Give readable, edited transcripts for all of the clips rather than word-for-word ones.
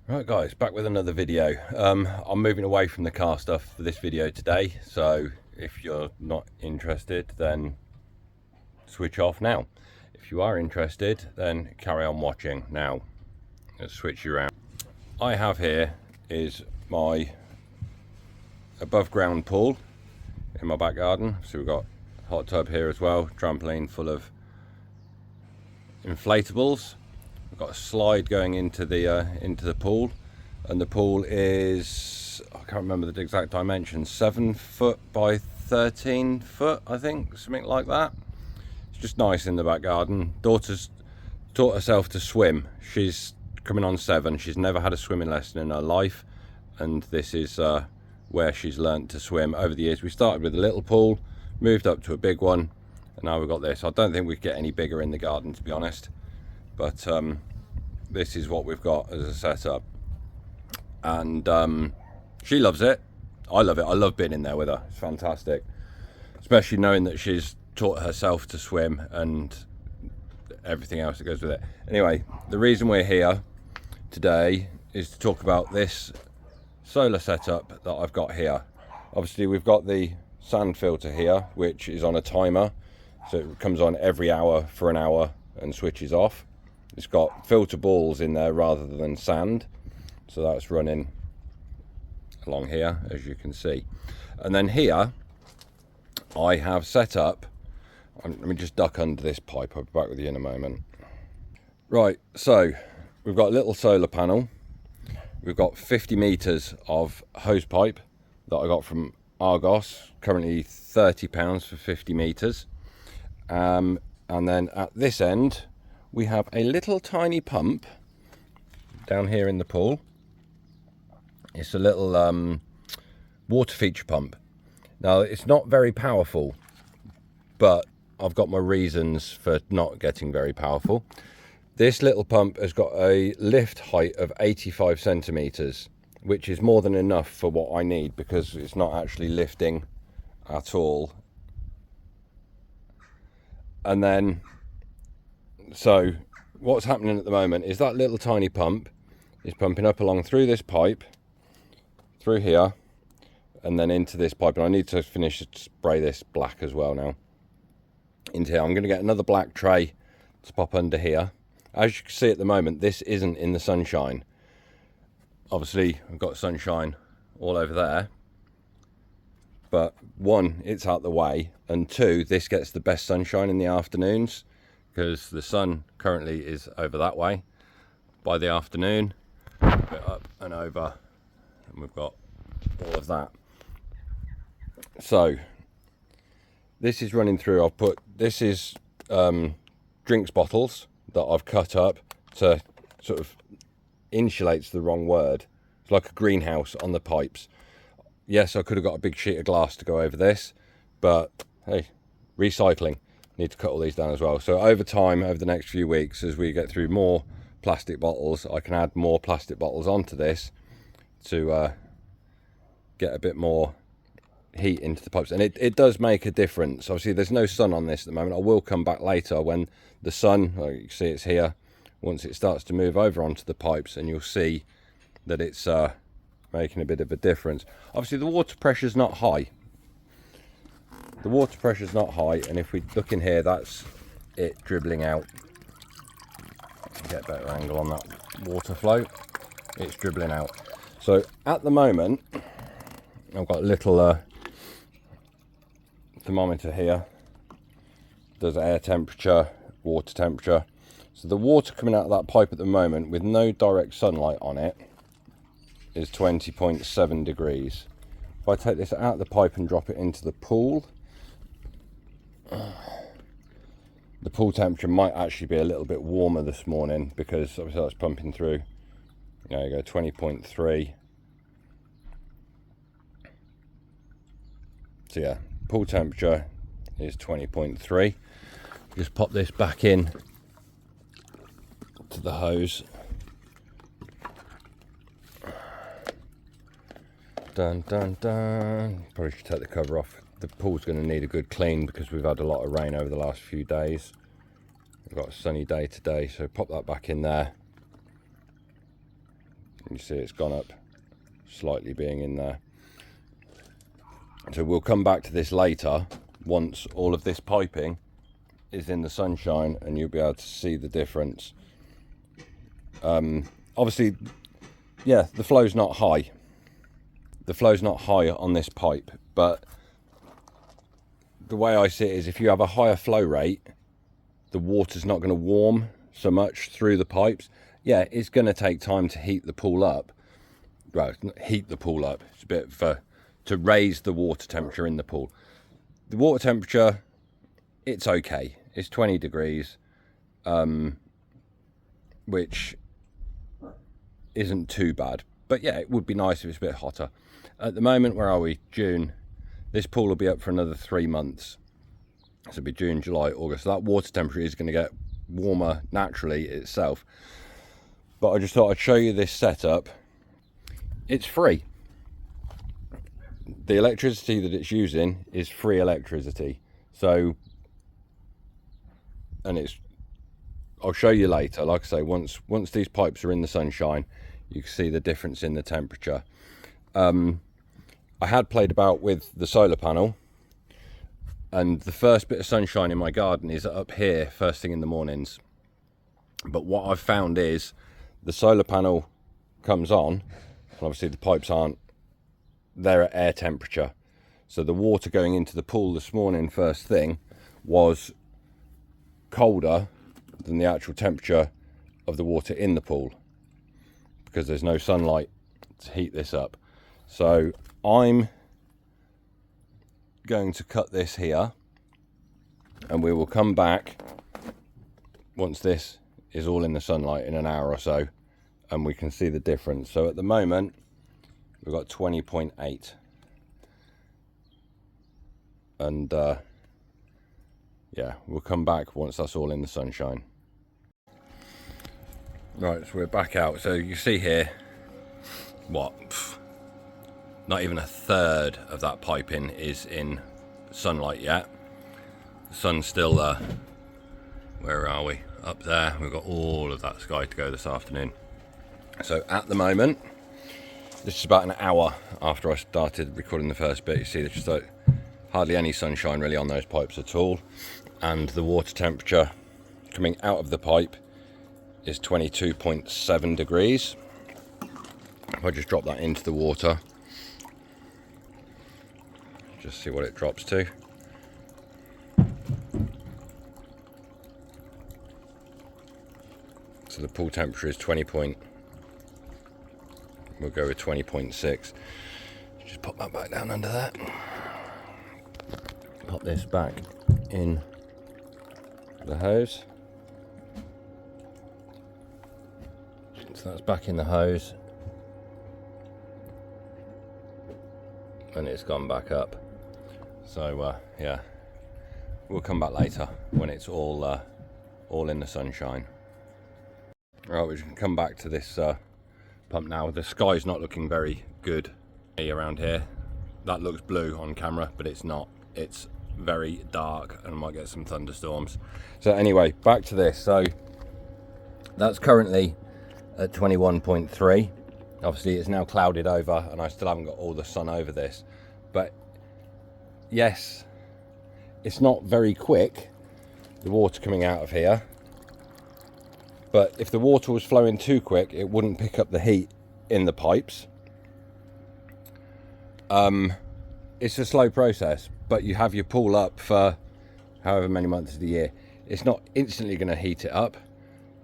Right guys, back with another video. I'm moving away from the car stuff for this video today, so if you're not interested then switch off now. If you are interested then carry on watching. Now let's switch you around. I have here is my above ground pool in my back garden. So we've got a hot tub here as well, trampoline full of inflatables. We've got a slide going into the pool, and the pool is, I can't remember the exact dimensions, 7 foot by 13 foot, I think, something like that. It's just nice in the back garden. Daughter's taught herself to swim. She's coming on 7. She's never had a swimming lesson in her life, and this is where she's learnt to swim over the years. We started with a little pool, moved up to a big one, and now we've got this. I don't think we could get any bigger in the garden, to be honest, but this is what we've got as a setup, and she loves it. I love it. I love being in there with her. It's fantastic, especially knowing that she's taught herself to swim and everything else that goes with it. Anyway, the reason we're here today is to talk about this solar setup that I've got here. Obviously we've got the sand filter here, which is on a timer, so it comes on every hour for an hour and switches off. It's got filter balls in there rather than sand, so that's running along here, as you can see. And then here I have set up, let me just duck under this pipe, I'll be back with you in a moment. Right, so we've got a little solar panel. We've got 50 meters of hose pipe that I got from Argos, currently £30 for 50 meters. And then at this end we have a little tiny pump down here in the pool. It's a little water feature pump. Now it's not very powerful, but I've got my reasons for not getting very powerful. This little pump has got a lift height of 85 centimeters, which is more than enough for what I need, because it's not actually lifting at all. And then, so what's happening at the moment is that little tiny pump is pumping up along through this pipe, through here, and then into this pipe. And I need to finish to spray this black as well now into here. I'm going to get another black tray to pop under here. As you can see at the moment, this isn't in the sunshine. Obviously I've got sunshine all over there, but one, it's out the way, and two, this gets the best sunshine in the afternoons, because the sun currently is over that way. By the afternoon, a bit up and over, and we've got all of that. So this is running through. I've put, this is drinks bottles that I've cut up to sort of, insulate's the wrong word, it's like a greenhouse on the pipes. Yes, I could have got a big sheet of glass to go over this, but hey, recycling. Need to cut all these down as well. So over time, over the next few weeks, as we get through more plastic bottles, I can add more plastic bottles onto this to get a bit more heat into the pipes. And it does make a difference. Obviously there's no sun on this at the moment. I will come back later when the sun, like you can see it's here, once it starts to move over onto the pipes, and you'll see that it's making a bit of a difference. Obviously the water pressure is not high. The water pressure is not high, and if we look in here, that's it dribbling out. Get a better angle on that water flow. It's dribbling out. So at the moment, I've got a little thermometer here. Does air temperature, water temperature. So the water coming out of that pipe at the moment, with no direct sunlight on it, is 20.7 degrees. If I take this out of the pipe and drop it into the pool, the pool temperature might actually be a little bit warmer this morning, because obviously that's pumping through. There you go, 20.3. So yeah, pool temperature is 20.3. Just pop this back in to the hose. Dun dun dun. Probably should take the cover off. The pool's going to need a good clean because we've had a lot of rain over the last few days. We've got a sunny day today, so pop that back in there. You see it's gone up slightly being in there. So we'll come back to this later once all of this piping is in the sunshine, and you'll be able to see the difference. Obviously, yeah, the flow's not high. The flow's not high on this pipe, but the way I see it is if you have a higher flow rate, the water's not going to warm so much through the pipes. Yeah, it's going to take time to heat the pool up. Well, heat the pool up. It's a bit to raise the water temperature in the pool. The water temperature, it's okay. It's 20 degrees, which isn't too bad. But yeah, it would be nice if it's a bit hotter. At the moment, where are we? June. This pool will be up for another 3 months. So it'll be June, July, August. So that water temperature is going to get warmer naturally itself. But I just thought I'd show you this setup. It's free. The electricity that it's using is free electricity. So, and it's, I'll show you later. Like I say, once these pipes are in the sunshine, you can see the difference in the temperature. I had played about with the solar panel, and the first bit of sunshine in my garden is up here first thing in the mornings. But what I've found is the solar panel comes on, and obviously the pipes aren't, they're at air temperature. So the water going into the pool this morning first thing was colder than the actual temperature of the water in the pool, because there's no sunlight to heat this up. So I'm going to cut this here, and we will come back once this is all in the sunlight in an hour or so, and we can see the difference. So at the moment we've got 20.8, and yeah, we'll come back once that's all in the sunshine. Right, so we're back out. So you see here, what, not even a third of that piping is in sunlight yet. The sun's still where are we? Up there. We've got all of that sky to go this afternoon. So at the moment, this is about an hour after I started recording the first bit. You see there's just hardly any sunshine really on those pipes at all, and the water temperature coming out of the pipe is 22.7 degrees. If I just drop that into the water, just see what it drops to. So the pool temperature is 20 point, we'll go with 20.6. Just pop that back down under that. Pop this back in the hose. So that's back in the hose, and it's gone back up. So yeah, we'll come back later when it's all in the sunshine. Right, we can come back to this pump now. The sky's not looking very good around here. That looks blue on camera, but it's not. It's very dark, and I might get some thunderstorms. So anyway, back to this. So that's currently at 21.3. Obviously it's now clouded over, and I still haven't got all the sun over this. But yes, it's not very quick, the water coming out of here. But if the water was flowing too quick, it wouldn't pick up the heat in the pipes. It's a slow process, but you have your pool up for however many months of the year. It's not instantly going to heat it up,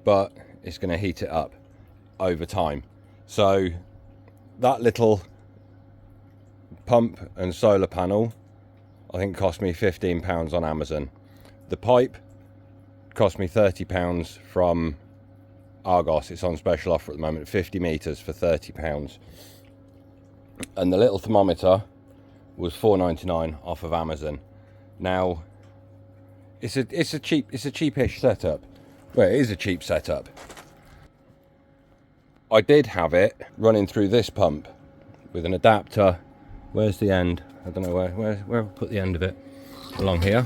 but it's going to heat it up over time. So that little pump and solar panel, I think, cost me £15 on Amazon. The pipe cost me £30 from Argos. It's on special offer at the moment, 50 meters for £30. And the little thermometer was $4.99 off of Amazon. Now it's a cheapish setup. Well, it is a cheap setup. I did have it running through this pump with an adapter. Where's the end? I don't know where I put the end of it. Along here.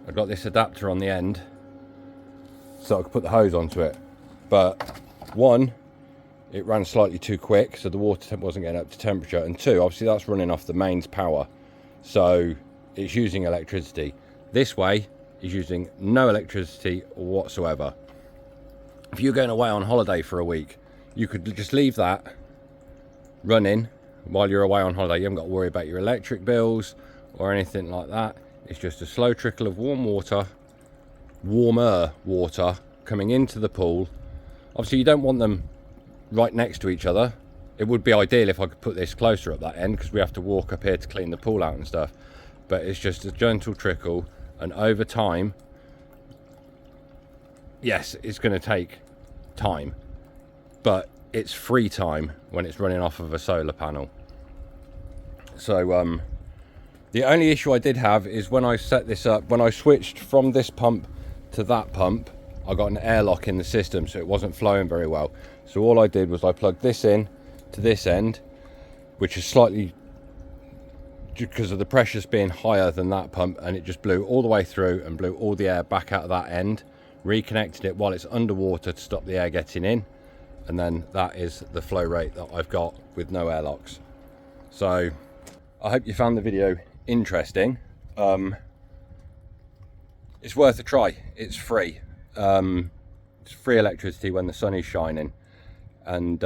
I've got this adapter on the end, so I could put the hose onto it. But one, it ran slightly too quick, so the water temp wasn't getting up to temperature. And 2, obviously that's running off the mains power, so it's using electricity. This way is using no electricity whatsoever. If you're going away on holiday for a week, you could just leave that running while you're away on holiday. You haven't got to worry about your electric bills or anything like that. It's just a slow trickle of warmer water coming into the pool. Obviously you don't want them right next to each other. It would be ideal if I could put this closer up that end, because we have to walk up here to clean the pool out and stuff. But it's just a gentle trickle, and over time, yes, it's going to take time, but it's free time when it's running off of a solar panel. So the only issue I did have is when I set this up, when I switched from this pump to that pump, I got an airlock in the system, so it wasn't flowing very well. So all I did was I plugged this in to this end, which is slightly, because of the pressures being higher than that pump, and it just blew all the way through and blew all the air back out of that end. Reconnected it while it's underwater to stop the air getting in, and then that is the flow rate that I've got with no airlocks. So I hope you found the video interesting. It's worth a try. It's free. It's free electricity when the sun is shining. And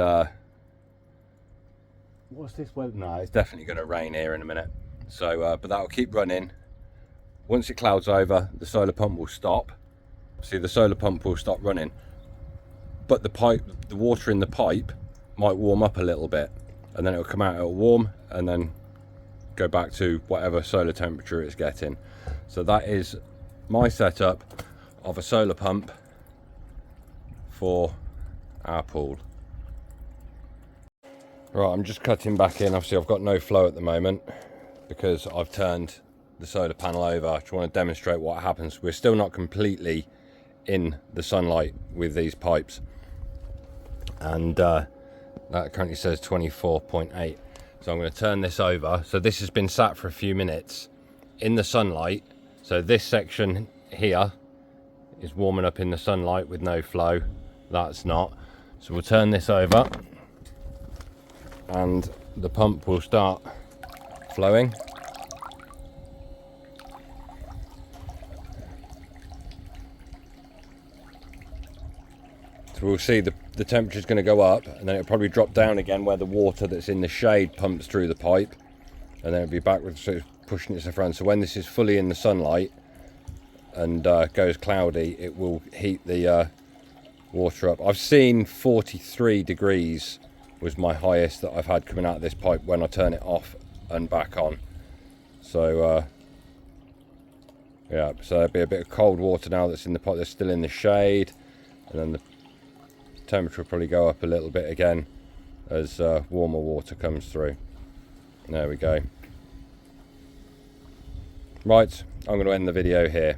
what's this weather? No, it's definitely going to rain here in a minute. So but that'll keep running. Once it clouds over, the solar pump will stop. See, the solar pump will stop running, but the water in the pipe might warm up a little bit, and then it'll come out, it'll warm, and then go back to whatever solar temperature it's getting. So that is my setup of a solar pump for our pool. Right, I'm just cutting back in. Obviously I've got no flow at the moment because I've turned the solar panel over. I just want to demonstrate what happens. We're still not completely in the sunlight with these pipes, and that currently says 24.8. So I'm going to turn this over. So this has been sat for a few minutes in the sunlight. So this section here is warming up in the sunlight with no flow. That's not. So we'll turn this over and the pump will start flowing. So we'll see the temperature is going to go up, and then it'll probably drop down again where the water that's in the shade pumps through the pipe, and then it'll be backwards, so it's pushing it to the front. So when this is fully in the sunlight and goes cloudy, it will heat the water up. I've seen 43 degrees was my highest that I've had coming out of this pipe when I turn it off and back on. So yeah, so there'll be a bit of cold water now that's in the pot, that's still in the shade, and then the temperature will probably go up a little bit again as warmer water comes through. There we go. Right, I'm going to end the video here.